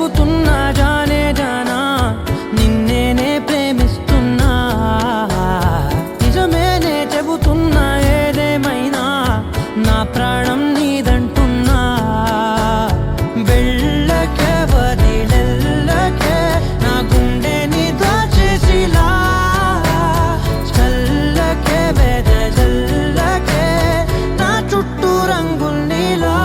చెబుతున్నా జానే జానా నిన్నేనే ప్రేమిస్తున్నా నిజమేనే చెబుతున్నా ఏదేమైనా నా ప్రాణం నీదంటున్నా వెళ్ళకే వదిలెళ్ళకే నా గుండెని దాచేసిలా చల్లకే వెదజల్లకే నా చుట్టూ రంగుల్నిలా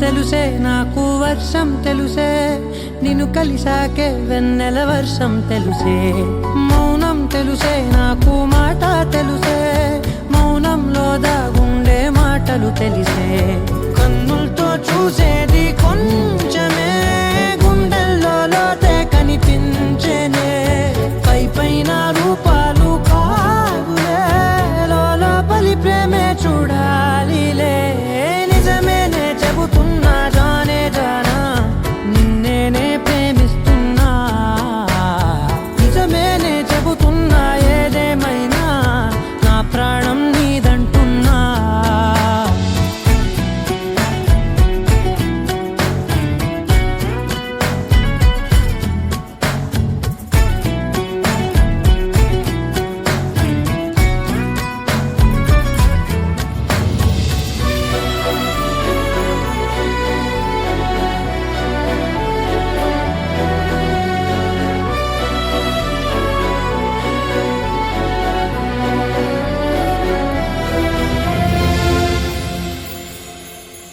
తెలుసే నాకు వర్షం తెలుసే నిన్ను కలిసాకే వెన్నెల వర్షం తెలుసే మౌనం తెలుసే నాకు మాట తెలుసే మౌనంలో దాగుండే మాటలు తెలిసే కన్నులతో చూసేది కొంచెమే గుండెల్లో లోతే కనిపించేనే పై పైన రూపాలు కాదులే లోపలి ప్రేమే చూడాలిలే నిజమేనే చెబుతున్నా జానే జానా నిన్నేనే ప్రేమిస్తున్నా నిజమేనే చెబుతున్నా ఏదేమైనా నా ప్రాణం నీదంటున్నా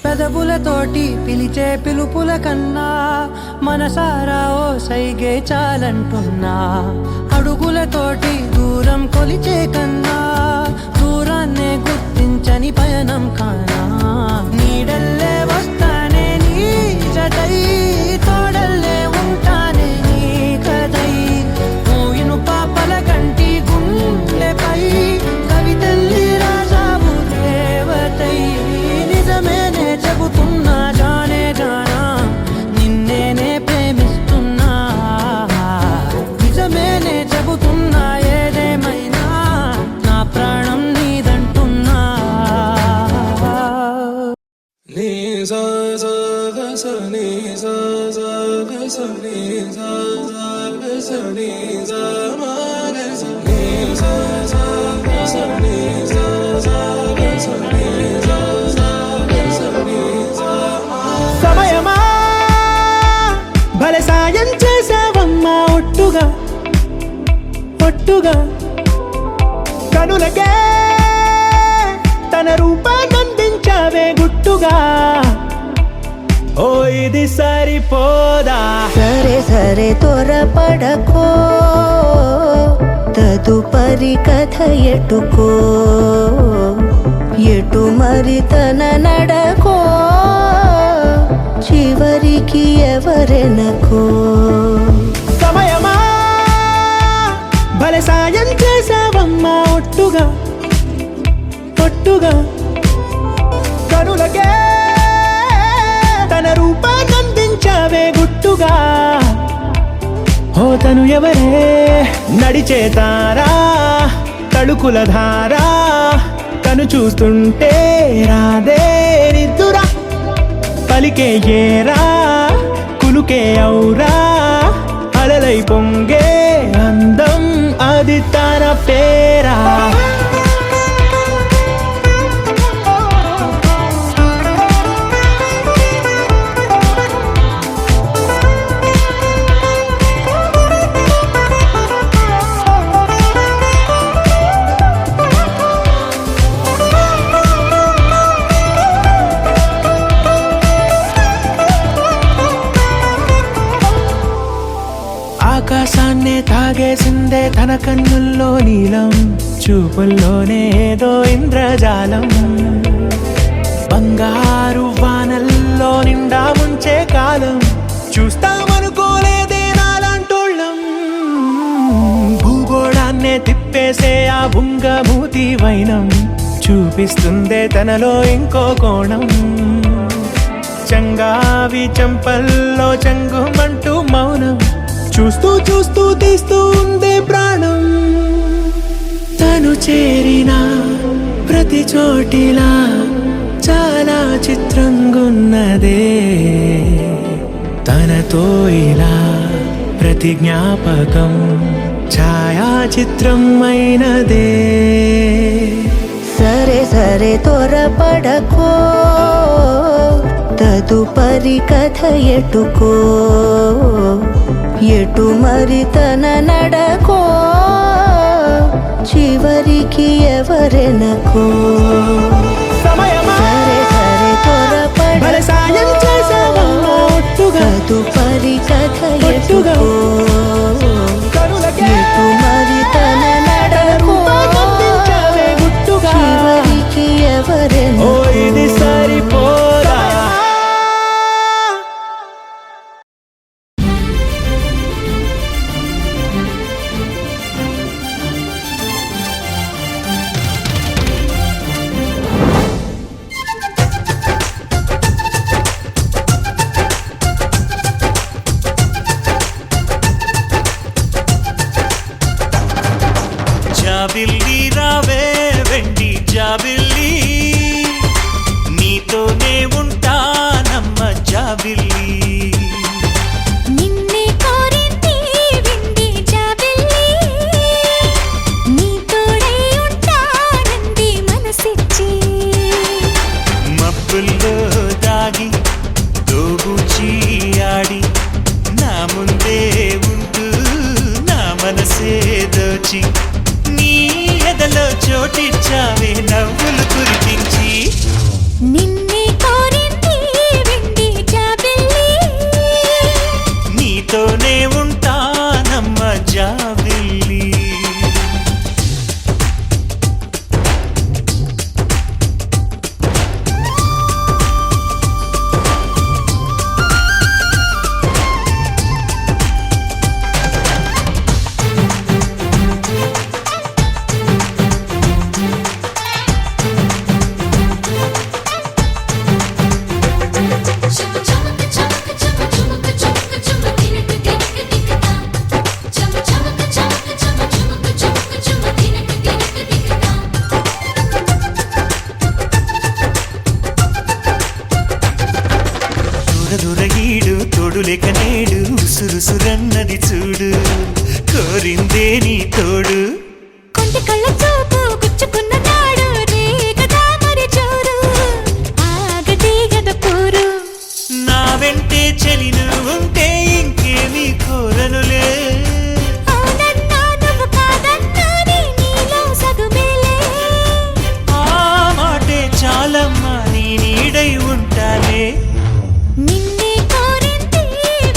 పెదవులతోటి పిలిచే పిలుపుల కన్నా మనసారా ఓ సైగే చాలంటున్నా అడుగులతోటి దూరం కొలిచే కన్నా దూరాన్నే గుర్తించని పయనం కానా నీడల్లే వస్తానే నీ జతై తోడల్లే ఉంటానే నీ కదై మోయిను పాపల కంటి గుండెపై కవితల్లి రాజావు దేవతై నిజమేనే చెబుతున్నా జానే జానా నిన్నేనే ప్రేమిస్తున్నా నిజమేనే చెబుతున్నా ఏదేమైనా నా ప్రాణం నీదంటున్నా నీ సా సా గ స నీ సా సా గ స నీ సా సా గ స నీ సా మా గ స నీ సా సా గ స నీ సా సా గ స నీ సా సా గ స నీ సా సమయమా భలే సాయం చేసావమ్మా ఒట్టుగా ఒట్టుగా కనులకే తన రూపాన్నందించావే గుట్టుగా ఓ ఇది సరిపోదా సరే సరే త్వరపడకో తదుపరి కథ ఎటుకో ఎటు మరి తన నడకో చివరికి ఎవరెనకో సమయమా భలే సాయం చేసావమ్మా ఒట్టుగా ఒట్టుగా కనులకే తన రూపాన్నందించావే గుట్టుగా ఓ తను ఎవరే నడిచే తారా తళుకుల ధారా తను చూస్తుంటే రాదే నిద్దురా పలికే ఏరా కులుకే ఔరా అలలై పొంగే అందం అది తన పేరా ఆకాశాన్నే తాగేసిందే తన కన్నుల్లో నీలం చూపుల్లోనే ఏదో ఇంద్రజాలం బంగారు వానల్లో నిండా ముంచే కాలం చూస్తూ బుంగమూతి వైనం చూపిస్తుందే తనలో ఇంకో కోణం. చంగావి చంపల్లో చంగుమంటూ మౌనం చూస్తూ చూస్తూ తీస్తూ ఉందే ప్రాణం. తను చేరిన ప్రతి చోటిలా చాలా చిత్రంగున్నదే. తనతో ఇలా ప్రతి జ్ఞాపకం ఛాయాచిత్రం అయినదే. సరే సరే త్వరపడకో, తదుపరి కథ ఎటుకో, ఎటు మరి తన నడకో, చివరికి ఎవరెనకో. సమయమా సరే సరే భలే సాయం త్వరపడకో, చేసావమ్మా ఒట్టుగా. తదుపరి కథ ఒట్టుగా. ఎటుకో, కనులకే ఎటు మరి తన నడకో, రూపమందించావే గుట్టుగా. చివరికి ఓ ఎవరెనకో. ఇది సరిపోదా. జాబిల్లి రావే వెండి జాబిల్లి, నీతోనే ఉంటానమ్మ జాబిల్లి. నిన్నే కోరింది వింది జాబిల్లి, నీ తోడై ఉంటానంది మనసిచ్చి. మబ్బుల్లో దాగి దోబూచి ఆడి నా ముందే ఉంటూ నా మనసే దోచి నీ ఎదలో చోటిచ్చావే నవ్వులు కురిపించి. నిన్నే కోరింది వింది జాబిల్లి, నీతోనే ఉంటానమ్మ జాబిల్లి. చమ చమక చమక చమ చమక చమక చమ తినక తినక తినక, చమ చమక చమక చమ చమక చమక చమ తినక తినక తినక. దూరదూరగీడు తోడు లేక నేడు ఉసురుసురన్నది చూడు, కోరిందే నీ తోడు. కొంటి కళ్ళ చూపు గుచ్చుకున్న నాడు రేగదా మరి చూడు, ఆగదే గద పూరు. నా వెంటే చెలిను ఉంటే ఇంకేమీ కోరనులే. అవునన్నా నువ్వు కాదన్నా నీలో సగుమేలే. ఆ మాటే చాలమ్మా నీ నీడై ఉంటానే. నిన్నే కోరింది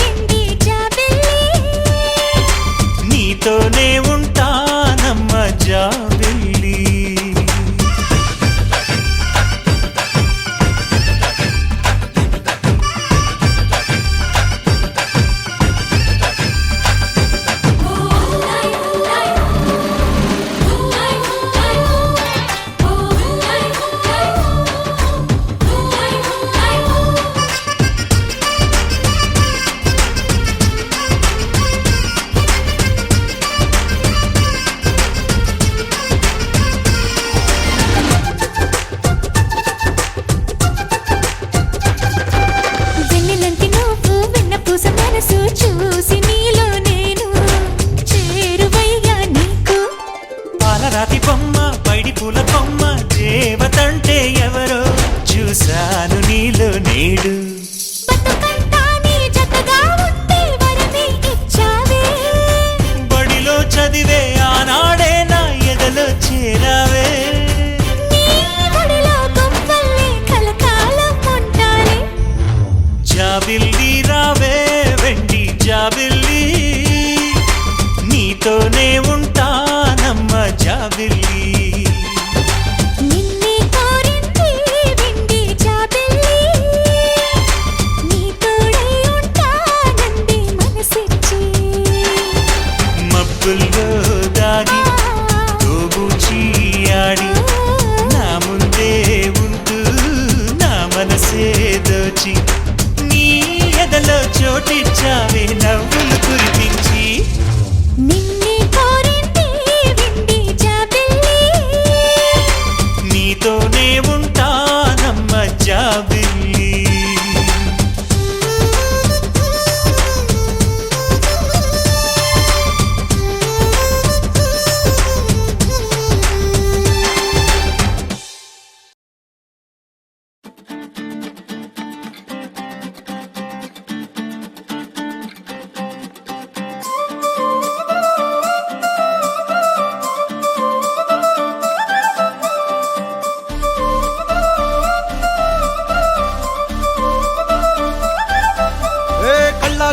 వింది జాబిల్లి, నీతోనే ఉంటానమ్మ జాబిల్లి. వెన్నెలంటి నువ్వు వెన్నపూస మనసు చూసి నీలో నేను చేరువయ్యా నీకు. పాలరాతి బొమ్మ పైడి పూల కొమ్మ దేవతంటే ఎవరో చూశాను నీలో నేడు. బతుకంతా నీ జతగా ఉంటే వరమే ఇచ్చావే. బడిలో చదివే ఆనాడే నా ఎదలో చేరావే. నీ ఒడిలో గుంపల్లే కలకాలం ఉంటాలే. జాబిల్లి రావే వెండి జాబిల్లి, నీతోనే ఉంటానమ్మ జాబిల్లి. నిన్నే కోరింది వింది జాబిల్లి, నీ తోడై ఉంటానంది మనసిచ్చి. మబ్బుల్లో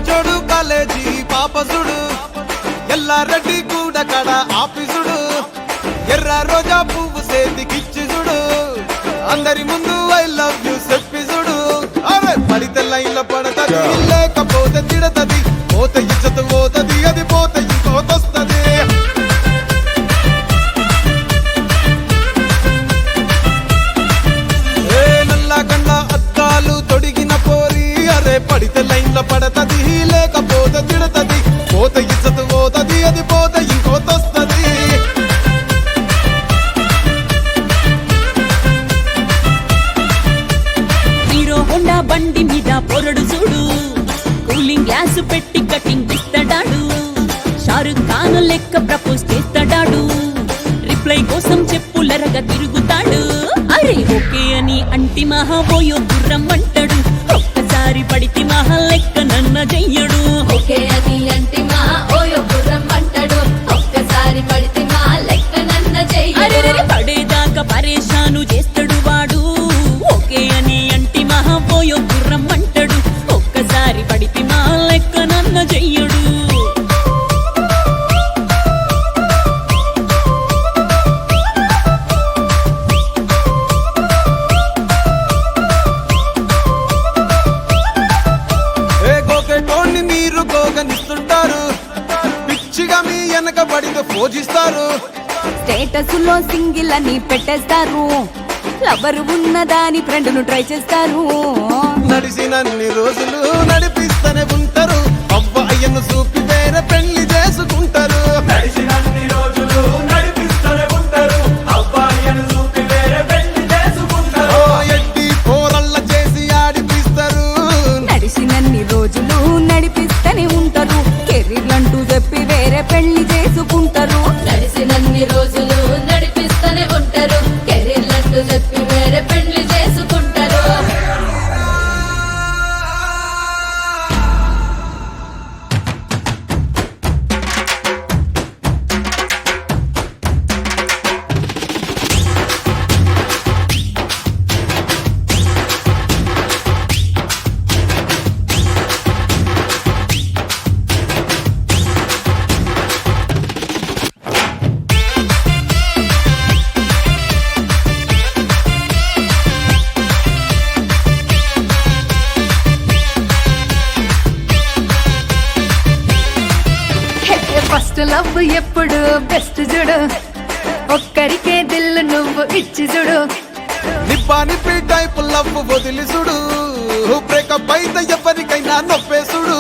జోడు కాలేజీ పాపసుడు ఎల్లారెడ్డి కూడా కడ ఆఫీసుడు ఎర్ర రోజా పువ్వు సేతికిచ్చి చూడు అందరి ముందు ఐ లవ్ యూ చెప్పి చూడు అరే పడితే లైన్లో పడతది లేకపోతే తిడతది పోతే ఇచ్చత పోతది అది పోతే ఇంకోతొస్తది ఏ నల్ల గండ్ల అద్దాలు తొడిగిన పోరి అరే పడితే లైన్లో పడతది లేకపోతే తిడతది పోతే ఇచ్చత పోతది అది పోతే ఇంకోతొస్తది హీరో హోండా బండి మీద పొరడు చూడు కూలింగ్ గ్లాస్ పెట్టి కటింగ్ ఇస్తాడాడు షారుఖ్ ఖాన్ లెక్క ప్రపోజ్ చేస్తాడాడు రిప్లై కోసం చెప్పులరగా తిరుగుతాడు అరే ఓకే అని అంటి మహాబోయో గుర్రం అంటాడు ఒక్కసారి పడితే మహా లెక్క నన్న చెయ్యడు ఓకే అది అంటే మా ఓయో గుర్రం అంటాడు ఒక్కసారి పడితే మా లెక్క నన్న అరే చెయ్యడు పడేదాకా పరేషాను చేస్తాడు వాడు ఓకే అని అంటి మహాబోయో గుర్రం అంటాడు ఒక్కసారి పడితే మా లెక్క నన్న చెయ్యడు ఏ గోకెటోన్ని మీరు గోగనిస్తుంటారు పిచ్చిగా మీ వెనక పడితే పూజిస్తారు స్టేటస్ లో సింగిల్ అని పెట్టేస్తారు లవర్ ఉన్నదాని ఫ్రెండ్ ను ట్రై చేస్తారు నడిచినన్ని రోజులు నడిపిస్తూనే ఉంటారు అబ్బాయిను చూపి వేరే పెళ్లి చేసుకుంటారు నడిచినన్ని రోజులు నడిపిస్తూనే ఉంటారు అబ్బాయిని చూపి వేరే పెళ్లి చేసుకుంటారు ఓ ఎడ్డి పోరల్ల చేసి ఆడిపిస్తారు నడిచినన్ని రోజులు నడిపిస్తూనే ఉంటారు కెరీర్ అంటూ చెప్పి వేరే పెళ్లి చేసుకుంటారు నడిచినన్ని రోజులు నడిపిస్తూనే ఉంటారు కెరీర్లంటూ చెప్పి వేరే పెళ్లి చేసుకుంటారు ఫస్ట్ లవ్ ఎప్పుడు బెస్ట్ చూడు ఒక్కరికే దిల్లు నువ్వు ఇచ్చి చూడు నిప్పానిపి టైప్ లవ్ వదిలి చూడు బ్రేకప్ అయితే ఎవరికైనా నొప్పేసుడు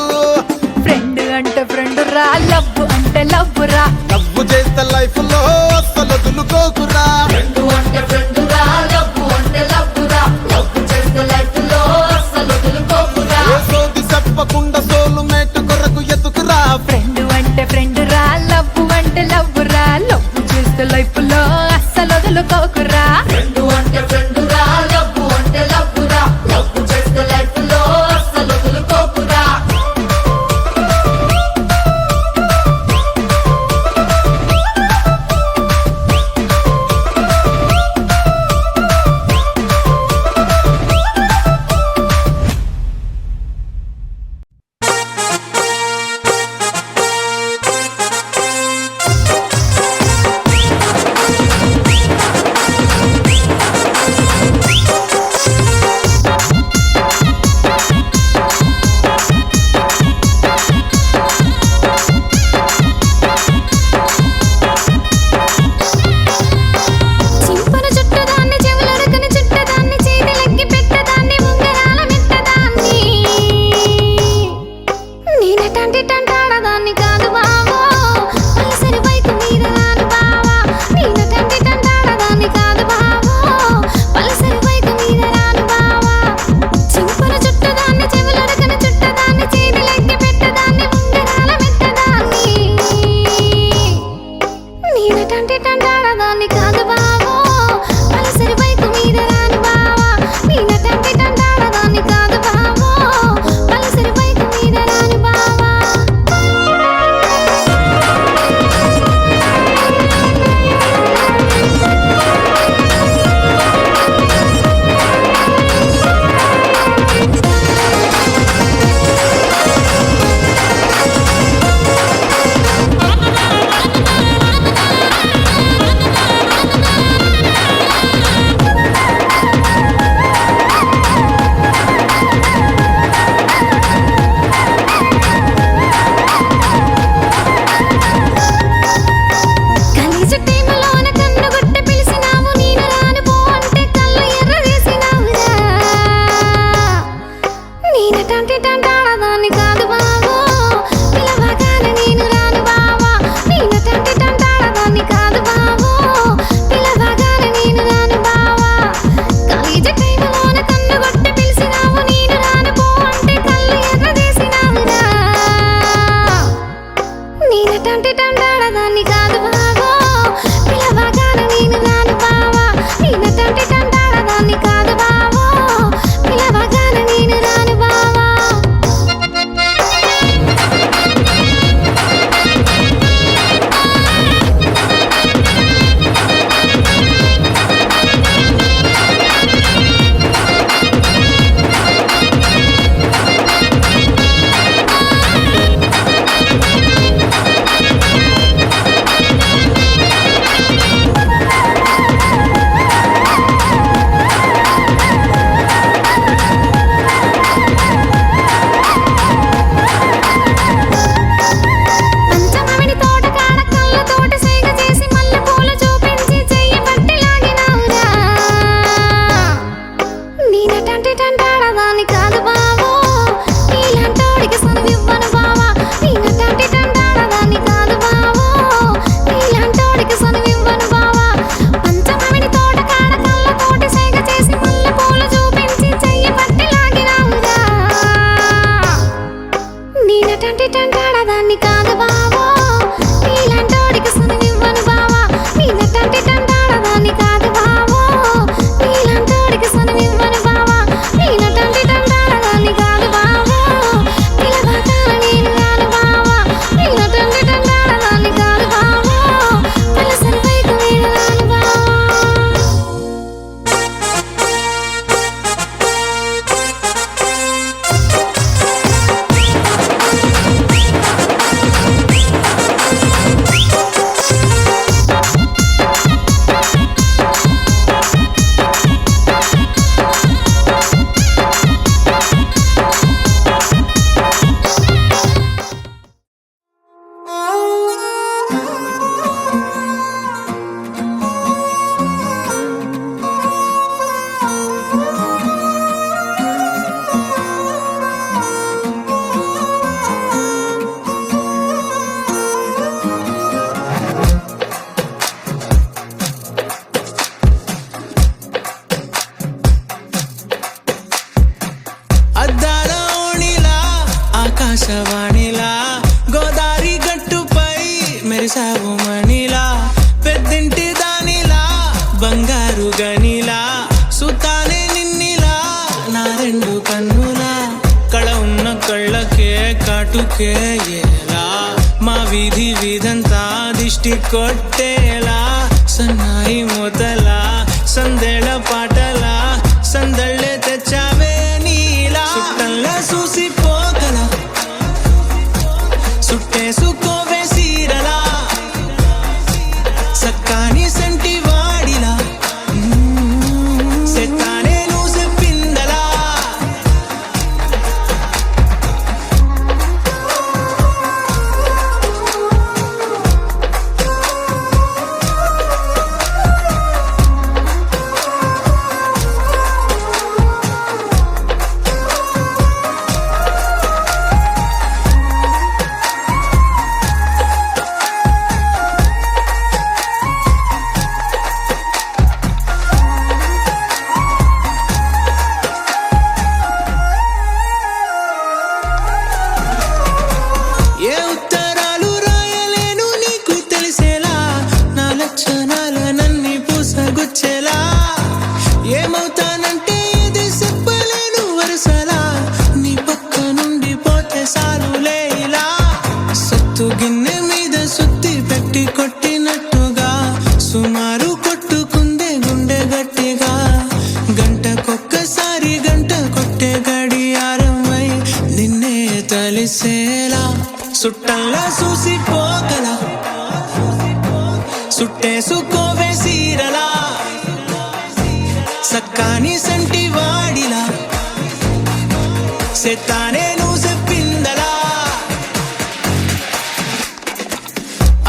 ఫ్రెండ్ అంటే ఫ్రెండ్ రా లవ్ అంటే లవ్ రా లవ్ చేస్తే లైఫ్ లో అస్సలు వదులుకోకురా ఫ్రెండు అంటే ఫ్రెండు రా లవ్వు అంటే లవ్వు రా లవ్వు చేస్తే లైఫ్ లో అస్సలు వదులుకోకురా ఏ సోది చెప్పకుండా సోలు మేటు కొరకు ఎతుకురా ఫ్రెండ్ అంటే ఫ్రెండ్ రా లవ్ అంటే లవ్ రా లవ్ చేస్తే లైఫ్ లో అస్సలు వదులుకోకురా ఫ్రెండు అంటే ఫ్రెండు రా లవ్వు అంటే లవ్వు రా లవ్వు చేస్తే లైఫ్ లో అస్సలు వదులుకోకురా సుతానే నిన్నిలా నా రెండు కన్నులా కళ ఉన్న కళ్ళకే కాటుకే ఎలా మా వీధి వీధంతా దిష్టి కొట్టేలా సన్నాయి మూతలా సందేళ పాటలా సందళ్ళే తెచ్చావే నీలా సుట్టల్లా చూసిపోగల సుట్టేసుకోవే సీరలా సక్కాని సంటి వాడిలా సెత్తానే నువ్వు చెప్పిందలా ఏ ఉత్తరాలు రాయలేను నీకు తెలిసేలా నా లక్షణాలనన్నీ పూసగుచ్చేలా ఏమవుతానంటే ఇది చెప్పలేను వరుసలా నీ పక్క నుండి పోతే సాలులే ఇలా సత్తు గిన్నె మీద సుత్తి పెట్టి కొట్టినట్టుగా సుమారు కొట్టుకుందే గుండె గట్టిగా గంటకొక్కసారి గంట కొట్టే గడియారమై నిన్నే తలిసేలా సుట్టల్లా చూసిపోగల సుట్టేసుకోవే సీరలా సక్కాని సంటి వాడిలా సెత్తానే నువ్వు చెప్పిందలా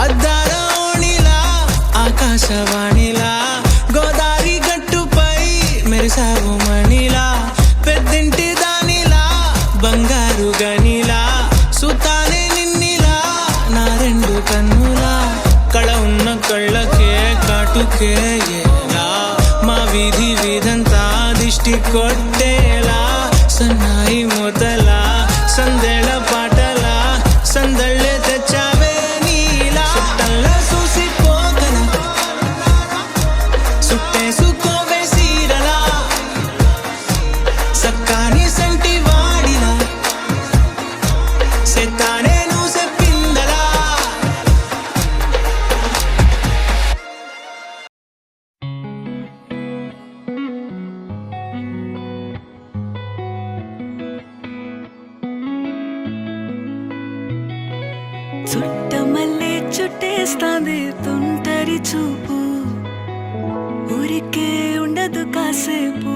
అద్దాల ఓణిలా ఆకాశవాణిలా గోదావరి గట్టుపై మెరిసావు మణిలా పెద్దింటి దానిలా బంగారు గనిలా సుతానే నిన్నిలా నా రెండు కన్నులా కళ ఉన్న కళ్ళకే కాటుకే ఎలా మా వీధి వీధంతా దిష్టి కొట్టేలా సన్నాయి మూతలా సందేళ పాటలా సందళ్ళే తెచ్చావే నీలా సుట్టల్లా చూసిపోగల సుట్టేసుకోవే సీరలా సక్కాని సంటి వాడిలా సెత్తానే నువ్వు చెప్పిందలా చుట్టమల్లే చుట్టేస్తాంది తుంటరి చూపు ఊరికే ఉండదు కాసేపు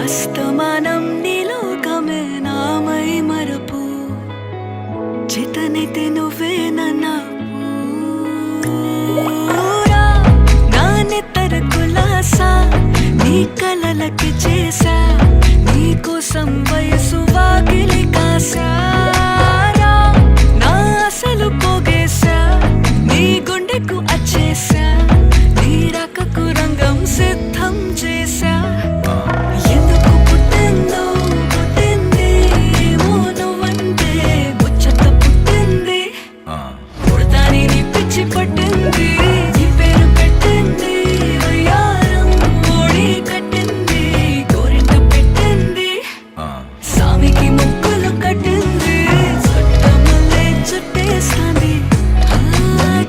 అస్తమానం నీలోకమే నామై మరపు చేతనైతే నువ్వే నూరా నా నెత్తర కులాసా నీ కలలకి చేసా నీ కోసం వయసు వాకిలి కాసా అసలు పోగేశా నీ గుండెకు అచ్చేసా నీ రకకు రంగం సిద్ధం చేశా ఎందుకు పుట్టిందో పుట్టింది ఏమో నువ్వంటే ముచ్చట పుట్టింది పుడతాని నీ పిచ్చి పట్టింది నీ పేరు పెట్టింది వయ్యారం ఓడి కట్టింది గోరింట పెట్టింది సామికి ముక్కులు కట్టింది చుట్టేస్తాంది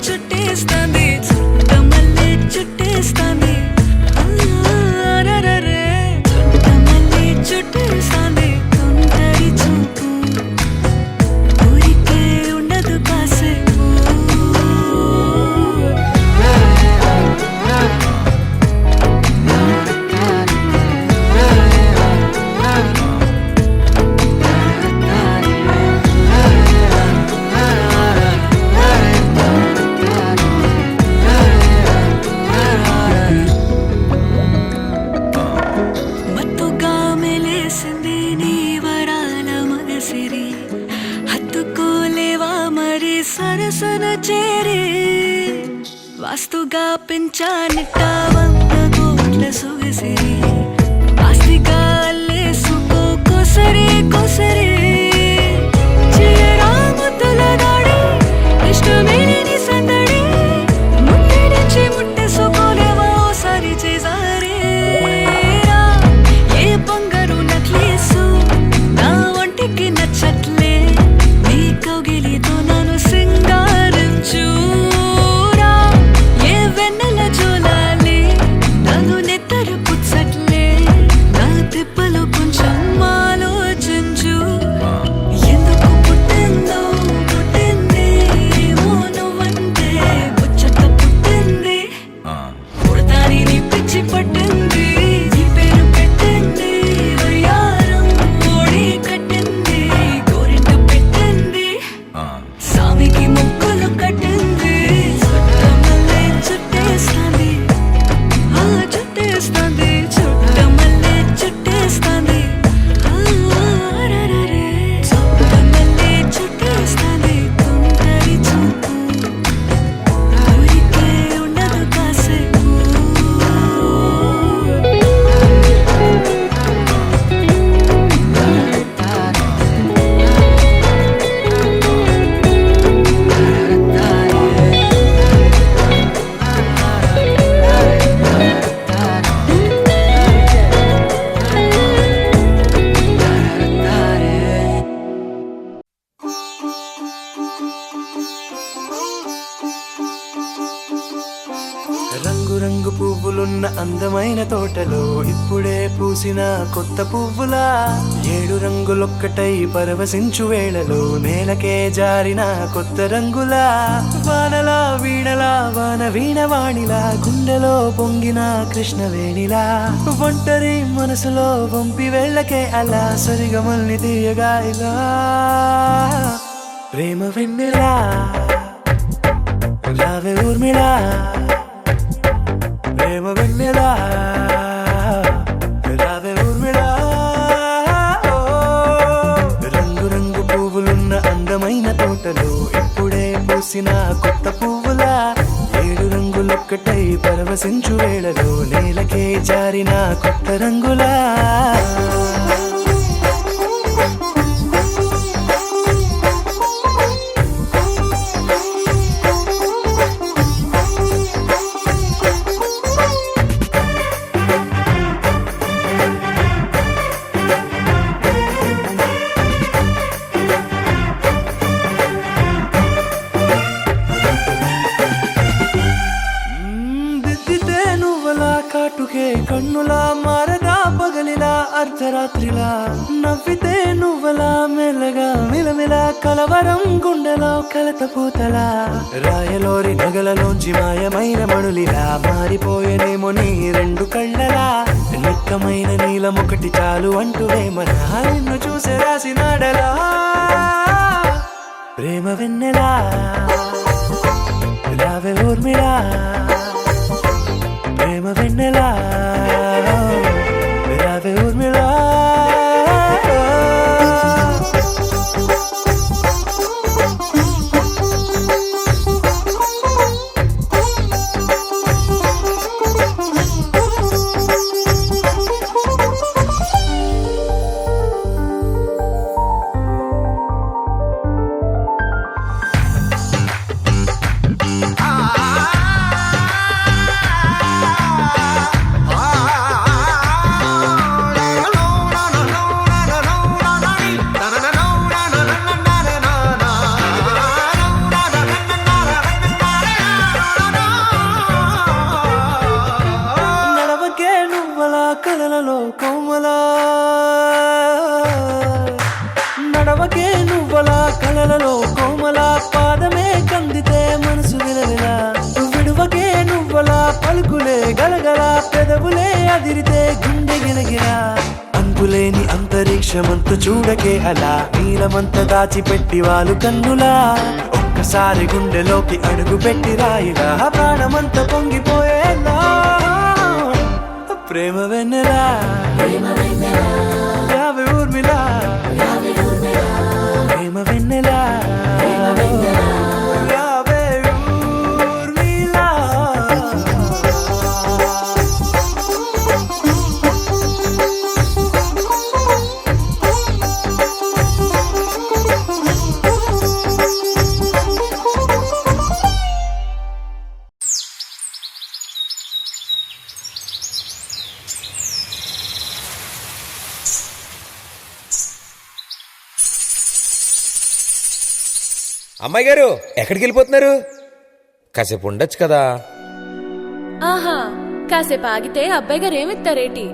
చుట్టేస్తాంది చుట్టమల్లే చుట్టేస్తాంది చుట్టమల్లే చుట్టేస్తాంది తుంటరి చూపు ఊరికే ఉండదు కాసేపు మత్తుగా మెలేసింది నీ వరాల మగసిరి హత్తుకోలేవా మరి సరసన చేరి వాస్తుగా పెంచానిట్ట 100 కోట్ల సొగసిరి ఆస్తిగా అల్లేసుకో కొసరి కొసరి చిరాముతుల దాడి ఇష్టమేని సందడి ముట్టడించి ముట్టేసుకోలేవా ఓసారి పువ్వులున్న అందమైన తోటలో ఇప్పుడే పూసిన కొత్త పువ్వులా 7 రంగులొక్కటై పరవశించు వేళలో నేలకే జారిన కొత్త రంగులా వానలా వీణలా వాన వీణవాణిలా గుండెలో పొంగిన కృష్ణవేణిలా ఒంటరి మనసులో వంపి వెళ్ళకే అలా సరిగమల్ని తీయగా ఇలా ప్రేమ వెన్నెలా రావే ఊర్మిళా ప్రేమ వెన్నెలా రావే ఊర్మిళా రంగు రంగు పువ్వులున్న అందమైన తోటలో ఇప్పుడే పూసిన కొత్త పువ్వులా 7 రంగులొక్కటై పరవశించు వేళలో నేలకే జారిన కొత్త రంగులా దిద్దితే నువ్వలా కాటుకే కన్నులా మారగా పగలిలా అర్ధరాత్రిలా నవ్వితే నువ్వలా మెల్లగా మిలమిలా కలవరం గుండెలో కలతపోతలా రాయలోరి నగలలోంచి మాయమైన మణులిలా మారిపోయేనేమో నీ 2 కళ్ళలా నిక్కమైన నీలమొకటి చాలు అంటూ వేమనా నిన్ను చూసే రాసినాడలా ప్రేమ వెన్నెలా రావే ఊర్మిళా ప్రేమ వెన్నెలా రావే ఊర్మిళా నడవకే నువ్వలా కలలలో కోమలా నడవకే నువ్వలా కలలలో కోమలా పాదమే కందితే మనసు విలవిలా విడువకే నువ్వలా పలుకులే గలగల పెదవులే అదిరితే గుండె గిలగిలా అంతులేని అంతరిక్షమంత చూడకే అలా నీలమంత దాచిపెట్టి వాళ్ళు కన్నులా ఒక్కసారి గుండెలోకి అడుగు పెట్టి రాయిలా ప్రాణమంత పొంగిపోయేలా ప్రేమ వెన్నెలా రావే ఊర్మిళా ప్రేమ వెన్నెలా రావే ఊర్మిళా అమ్మాయి గారు ఎక్కడికి వెళ్ళిపోతున్నారు? కాసేపు ఉండొచ్చు కదా. ఆహా, కాసేపు ఆగితే అబ్బాయి గారు ఏమిస్తారేటి?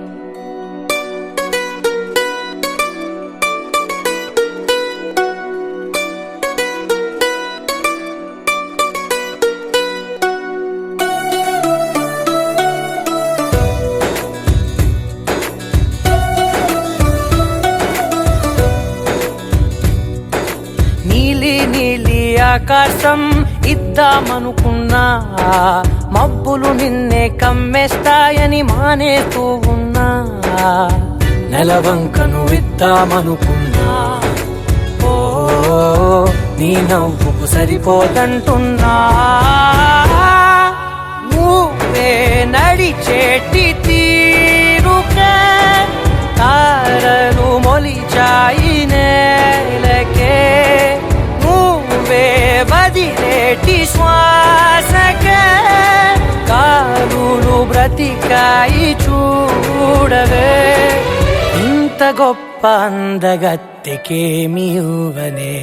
నీలి నీలి ఆకాశం ఇద్దామనుకున్నా మబ్బులు నిన్నే కమ్మేస్తాయని మానేస్తూ ఉన్నా నెలవంకను ఇద్దామనుకున్నా ఓ నీ నవ్వుకు సరిపోదంటున్నా నువ్వే నడిచేటి తీరుకే తారలు మొలిచాయి నేలకే నువ్వే వదిలేటి శ్వాసకే కారులు బ్రతికాయి చూడవే ఇంత గొప్ప అందగత్తెకేమి ఇవ్వనే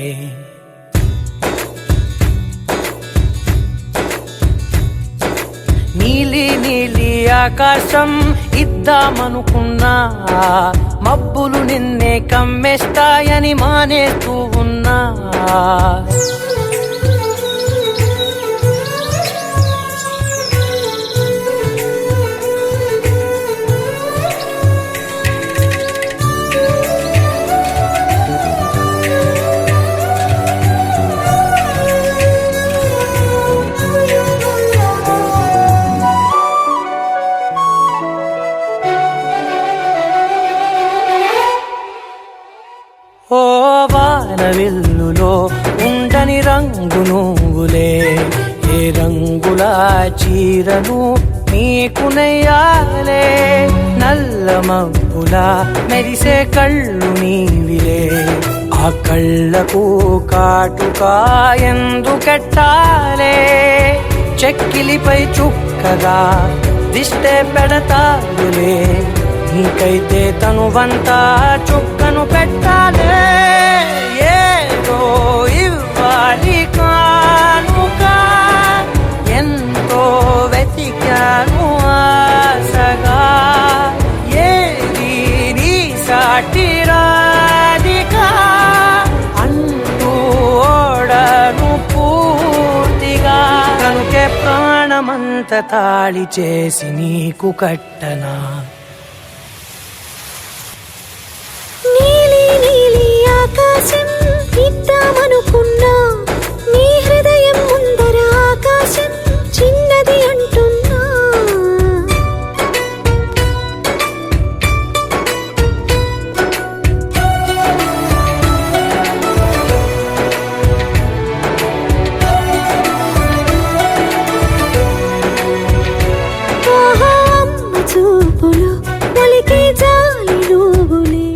నీలి నీలి ఆకాశం ఇద్దామనుకున్నా మబ్బులు నిన్నే కమ్మేస్తాయని మానేస్తూ ఉన్నా ఓ వానవిల్లులో ఉండని రంగు నువ్వులే ఏ రంగుల చీరను నీకు నెయ్యాలే నల్ల మబ్బుల మెరిసే కళ్ళు నీవిలే ఆ కళ్ళకు కాటుకా ఎందుకెట్టాలే చెక్కిలిపై చుక్కగా దిష్టే పెడతావులే నీకైతే తనువంతా చుక్కను పెట్టాలే ఏదో ఇవ్వాలి కానుక ఎంతో వెతికాను ఆశగా ఏది నీ సాటి రాధికా అంటూ ఓడను పూర్తిగా కనుకే ప్రాణమంత తాళి చేసి నీకు కట్టనా నీలి నీలి ఆకాశం ఇద్దామనుకున్నా నీ హృదయం ముందర ఆకాశం చిన్నది అంటున్నా ఆహా అమ్మ చూపులు ఒలికి జాలి నువ్వులే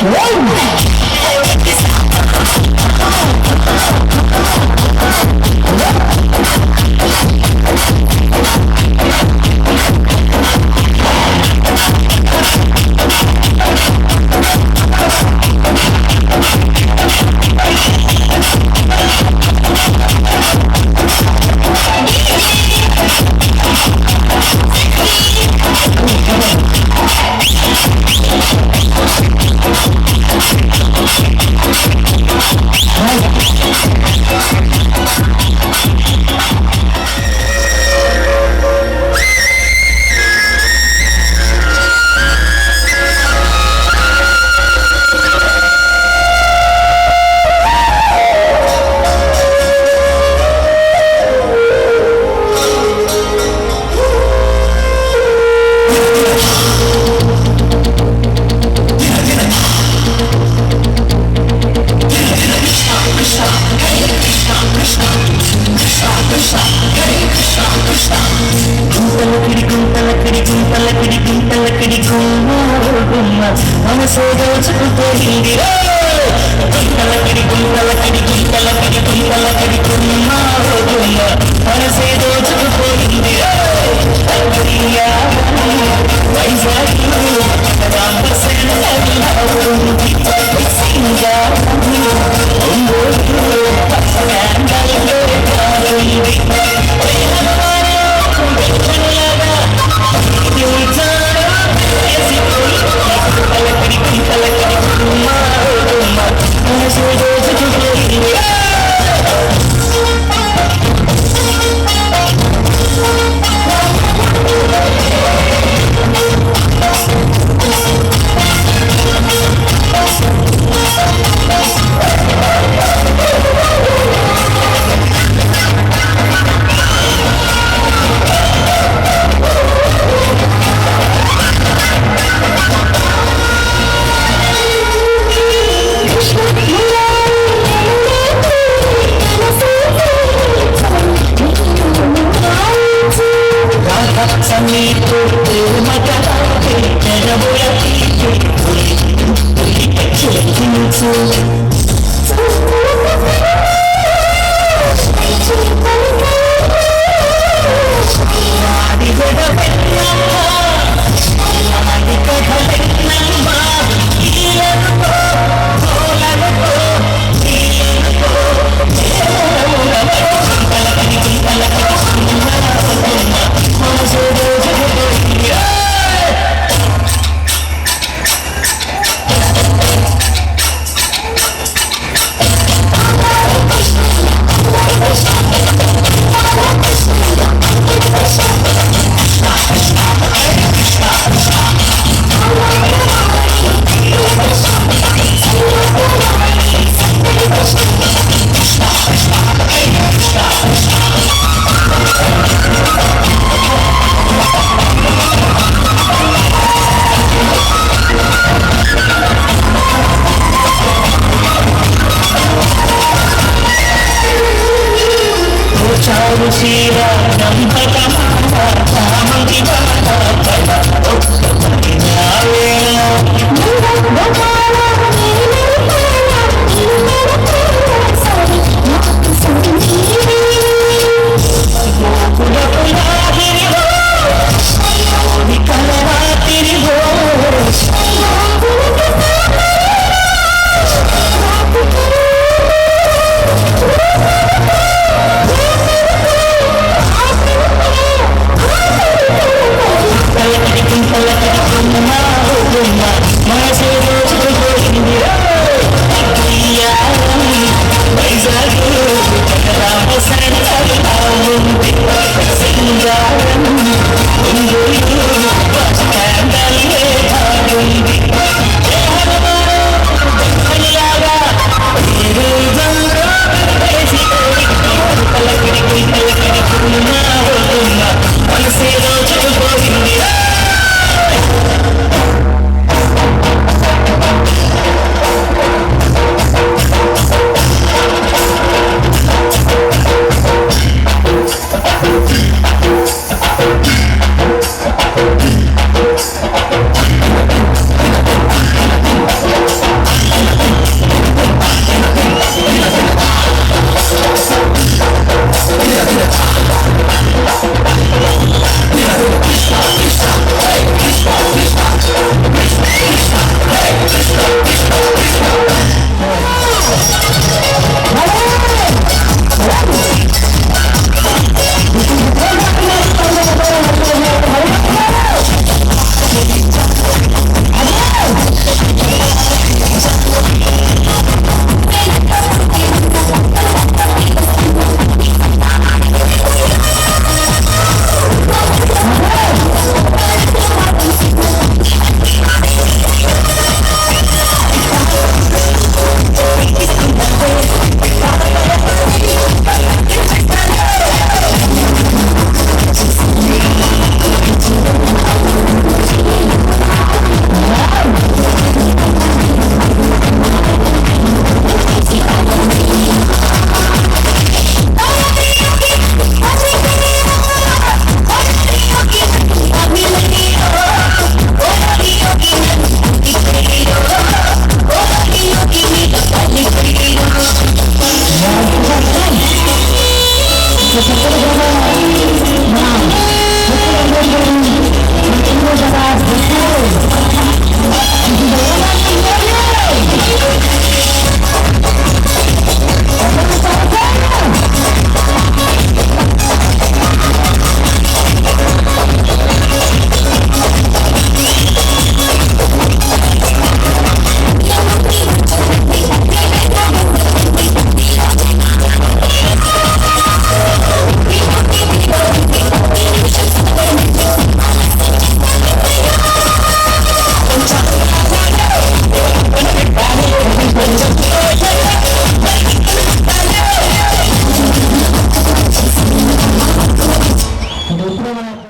Ram